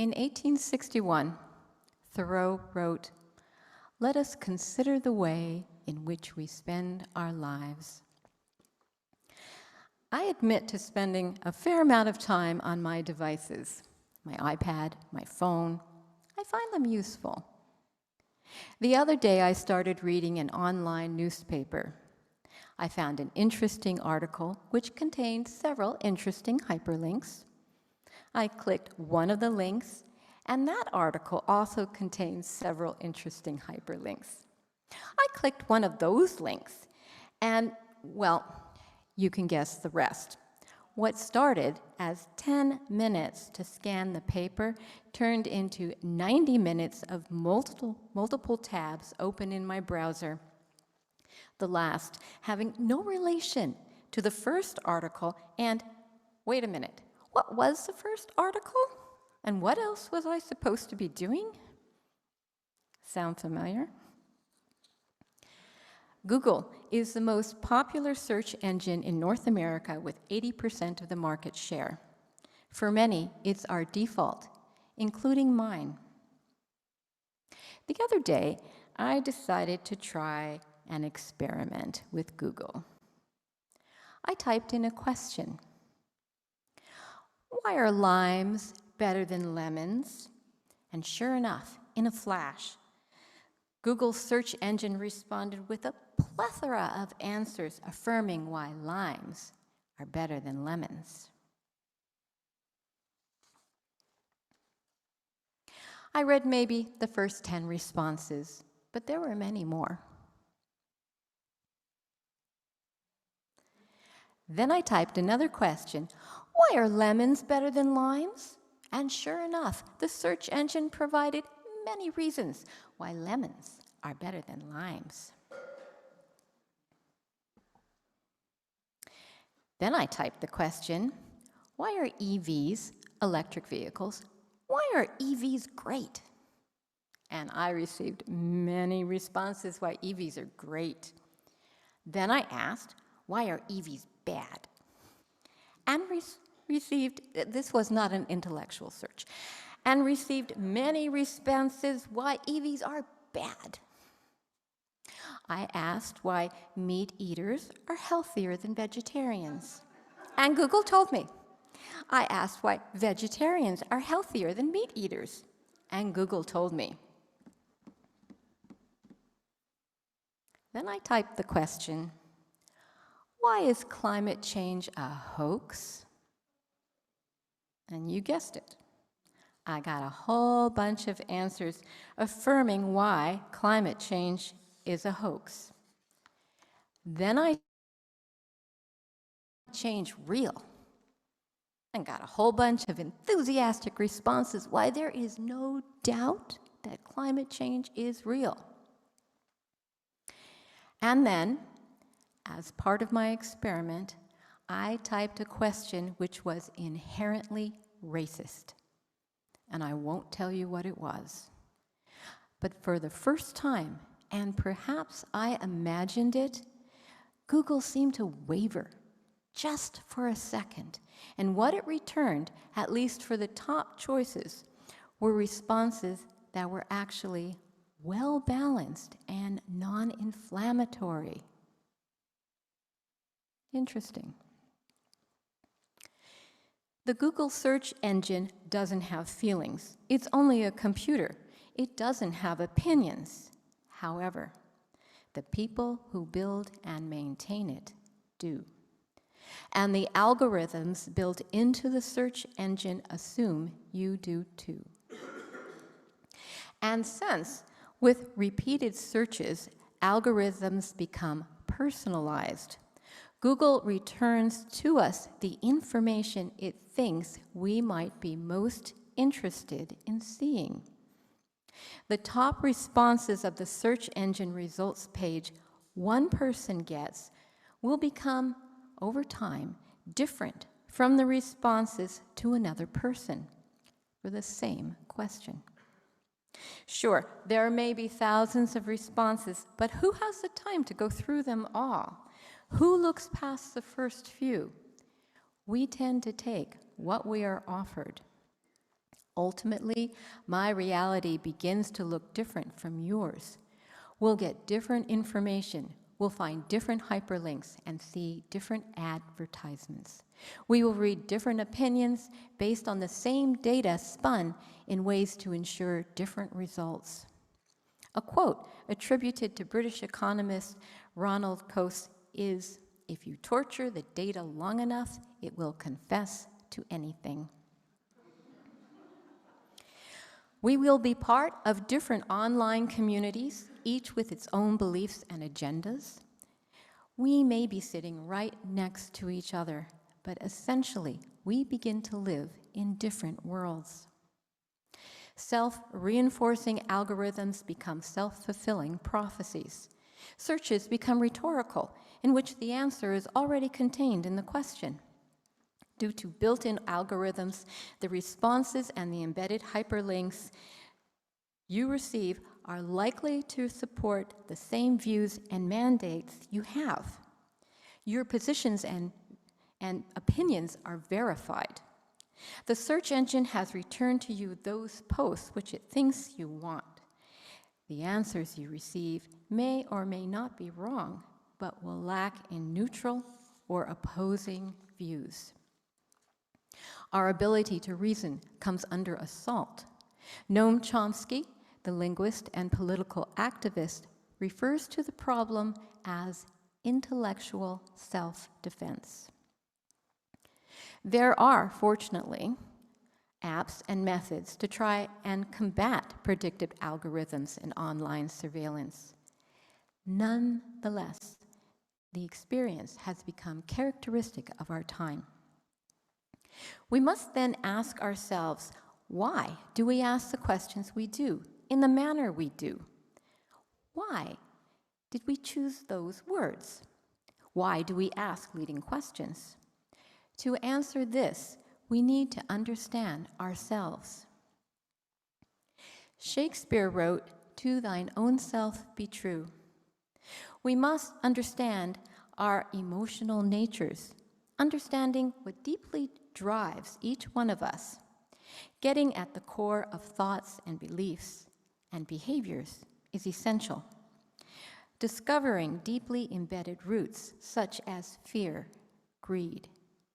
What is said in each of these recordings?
In 1861, Thoreau wrote, "Let us consider the way in which we spend our lives." I admit to spending a fair amount of time on my devices, my iPad, my phone. I find them useful. The other day, I started reading an online newspaper. I found an interesting article which contained several interesting hyperlinks. I clicked one of the links, and that article also contains several interesting hyperlinks. I clicked one of those links, and, well, you can guess the rest. What started as 10 minutes to scan the paper turned into 90 minutes of multiple tabs open in my browser, the last having no relation to the first article. And wait a minute, what was the first article? And what else was I supposed to be doing? Sound familiar? Google is the most popular search engine in North America with 80% of the market share. For many, it's our default, including mine. The other day, I decided to try an experiment with Google. I typed in a question. Why are limes better than lemons? And sure enough, in a flash, Google's search engine responded with a plethora of answers affirming why limes are better than lemons. I read maybe the first 10 responses, but there were many more. Then I typed another question. Why are lemons better than limes? And sure enough, the search engine provided many reasons why lemons are better than limes. Then I typed the question, why are EVs, electric vehicles, why are EVs great? And I received many responses why EVs are great. Then I asked, why are EVs bad? And received, this was not an intellectual search, and received many responses why EVs are bad. I asked why meat eaters are healthier than vegetarians, and Google told me. I asked why vegetarians are healthier than meat eaters, and Google told me. Then I typed the question, why is climate change a hoax? And you guessed it. I got a whole bunch of answers affirming why climate change is a hoax. Then I changed real and got a whole bunch of enthusiastic responses why there is no doubt that climate change is real. And then, as part of my experiment, I typed a question which was inherently racist. And I won't tell you what it was. But for the first time, and perhaps I imagined it, Google seemed to waver just for a second. And what it returned, at least for the top choices, were responses that were actually well-balanced and non-inflammatory. Interesting. The Google search engine doesn't have feelings. It's only a computer. It doesn't have opinions. However, the people who build and maintain it do. And the algorithms built into the search engine assume you do too. And since, with repeated searches, algorithms become personalized, Google returns to us the information it thinks we might be most interested in seeing. The top responses of the search engine results page one person gets will become, over time, different from the responses to another person for the same question. Sure, there may be thousands of responses, but who has the time to go through them all? Who looks past the first few? We tend to take what we are offered. Ultimately, my reality begins to look different from yours. We'll get different information. We'll find different hyperlinks and see different advertisements. We will read different opinions based on the same data spun in ways to ensure different results. A quote attributed to British economist Ronald Coase is, "If you torture the data long enough, it will confess to anything." We will be part of different online communities, each with its own beliefs and agendas. We may be sitting right next to each other, but essentially, we begin to live in different worlds. Self-reinforcing algorithms become self-fulfilling prophecies. Searches become rhetorical, in which the answer is already contained in the question. Due to built-in algorithms, the responses and the embedded hyperlinks you receive are likely to support the same views and mandates you have. Your positions and opinions are verified. The search engine has returned to you those posts which it thinks you want. The answers you receive may or may not be wrong, but will lack in neutral or opposing views. Our ability to reason comes under assault. Noam Chomsky, the linguist and political activist, refers to the problem as intellectual self-defense. There are, fortunately, apps and methods to try and combat predictive algorithms and online surveillance. Nonetheless, the experience has become characteristic of our time. We must then ask ourselves, why do we ask the questions we do in the manner we do? Why did we choose those words? Why do we ask leading questions? To answer this, we need to understand ourselves. Shakespeare wrote, "To thine own self be true." We must understand our emotional natures, understanding what deeply drives each one of us. Getting at the core of thoughts and beliefs and behaviors is essential. Discovering deeply embedded roots such as fear, greed,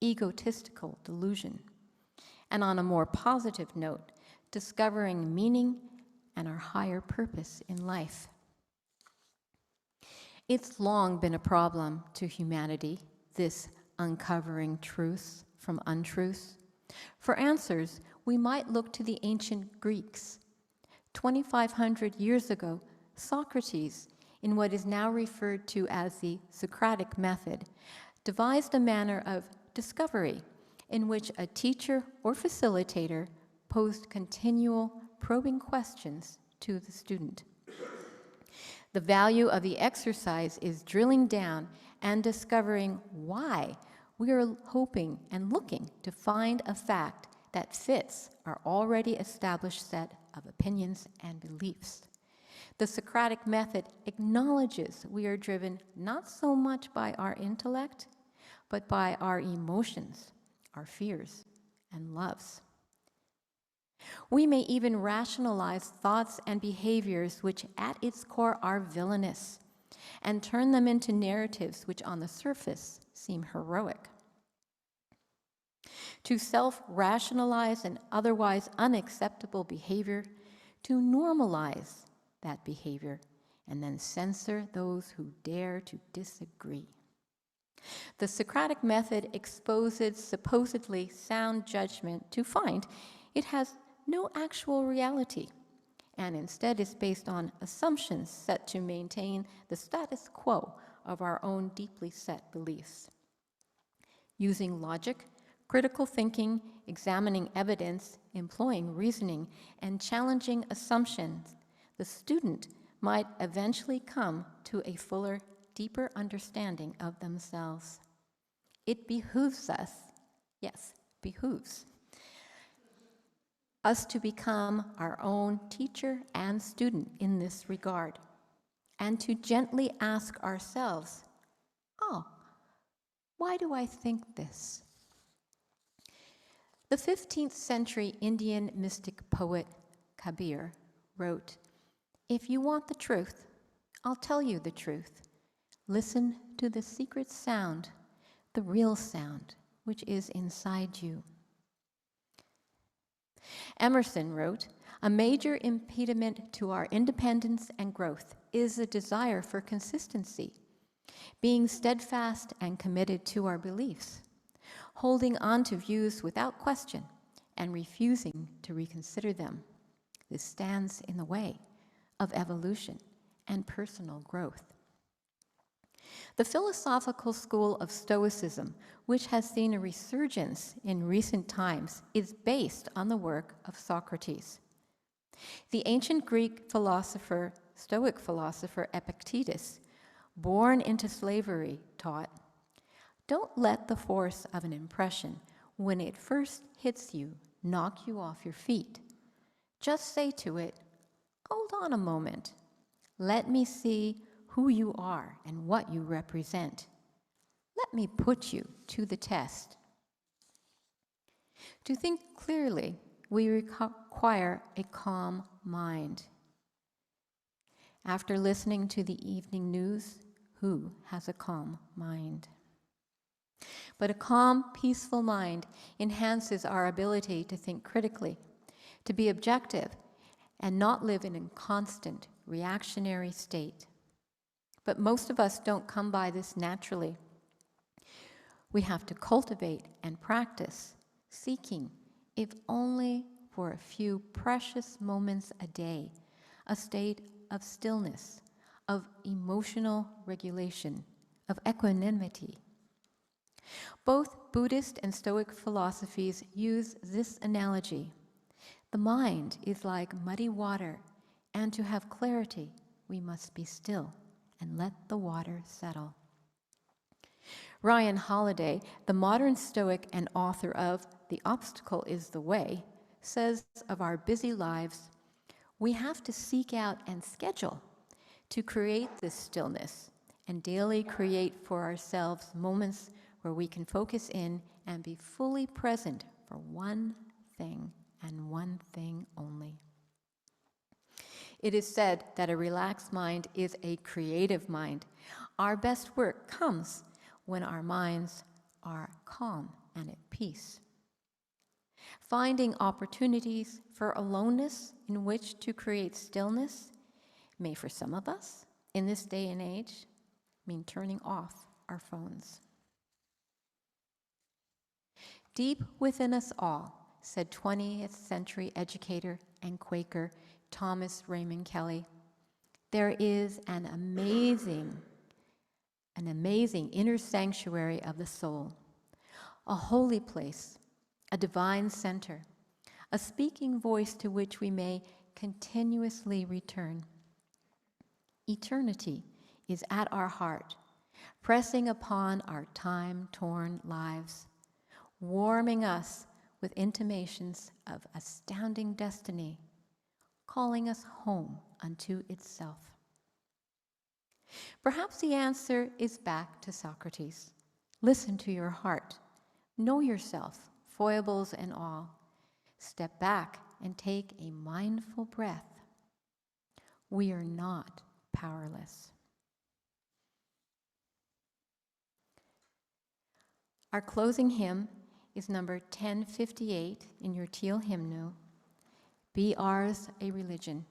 egotistical delusion, and on a more positive note, discovering meaning and our higher purpose in life. It's long been a problem to humanity, this uncovering truths from untruths. For answers, we might look to the ancient Greeks. 2,500 years ago, Socrates, in what is now referred to as the Socratic method, devised a manner of discovery in which a teacher or facilitator posed continual probing questions to the student. The value of the exercise is drilling down and discovering why we are hoping and looking to find a fact that fits our already established set of opinions and beliefs. The Socratic method acknowledges we are driven not so much by our intellect, but by our emotions, our fears, and loves. We may even rationalize thoughts and behaviors which at its core are villainous, and turn them into narratives which on the surface seem heroic. To self-rationalize an otherwise unacceptable behavior, to normalize that behavior, and then censor those who dare to disagree. The Socratic method exposes supposedly sound judgment to find it has no actual reality, and instead is based on assumptions set to maintain the status quo of our own deeply set beliefs. Using logic, critical thinking, examining evidence, employing reasoning, and challenging assumptions, the student might eventually come to a fuller, deeper understanding of themselves. It behooves us, yes, behooves us to become our own teacher and student in this regard, and to gently ask ourselves, oh, why do I think this? The 15th century Indian mystic poet Kabir wrote, "If you want the truth, I'll tell you the truth. Listen to the secret sound, the real sound, which is inside you." Emerson wrote, "A major impediment to our independence and growth is a desire for consistency, being steadfast and committed to our beliefs, holding on to views without question and refusing to reconsider them. This stands in the way of evolution and personal growth." The philosophical school of Stoicism, which has seen a resurgence in recent times, is based on the work of Socrates. The ancient Greek philosopher, Stoic philosopher Epictetus, born into slavery, taught, "Don't let the force of an impression, when it first hits you, knock you off your feet. Just say to it, 'Hold on a moment. Let me see who you are and what you represent. Let me put you to the test.'" To think clearly, we require a calm mind. After listening to the evening news, who has a calm mind? But a calm, peaceful mind enhances our ability to think critically, to be objective, and not live in a constant reactionary state. But most of us don't come by this naturally. We have to cultivate and practice, seeking, if only for a few precious moments a day, a state of stillness, of emotional regulation, of equanimity. Both Buddhist and Stoic philosophies use this analogy. The mind is like muddy water, and to have clarity, we must be still and let the water settle. Ryan Holiday, the modern Stoic and author of "The Obstacle is the Way," says of our busy lives, "We have to seek out and schedule to create this stillness and daily create for ourselves moments where we can focus in and be fully present for one thing and one thing only." It is said that a relaxed mind is a creative mind. Our best work comes when our minds are calm and at peace. Finding opportunities for aloneness in which to create stillness may, for some of us, in this day and age, mean turning off our phones. "Deep within us all," said 20th century educator and Quaker Thomas Raymond Kelly, "there is an amazing inner sanctuary of the soul, a holy place, a divine center, a speaking voice to which we may continuously return. Eternity is at our heart, pressing upon our time-torn lives, warming us with intimations of astounding destiny, calling us home unto itself." Perhaps the answer is back to Socrates. Listen to your heart. Know yourself, foibles and all. Step back and take a mindful breath. We are not powerless. Our closing hymn is number 1058 in your teal hymnal, "Be Ours a Religion."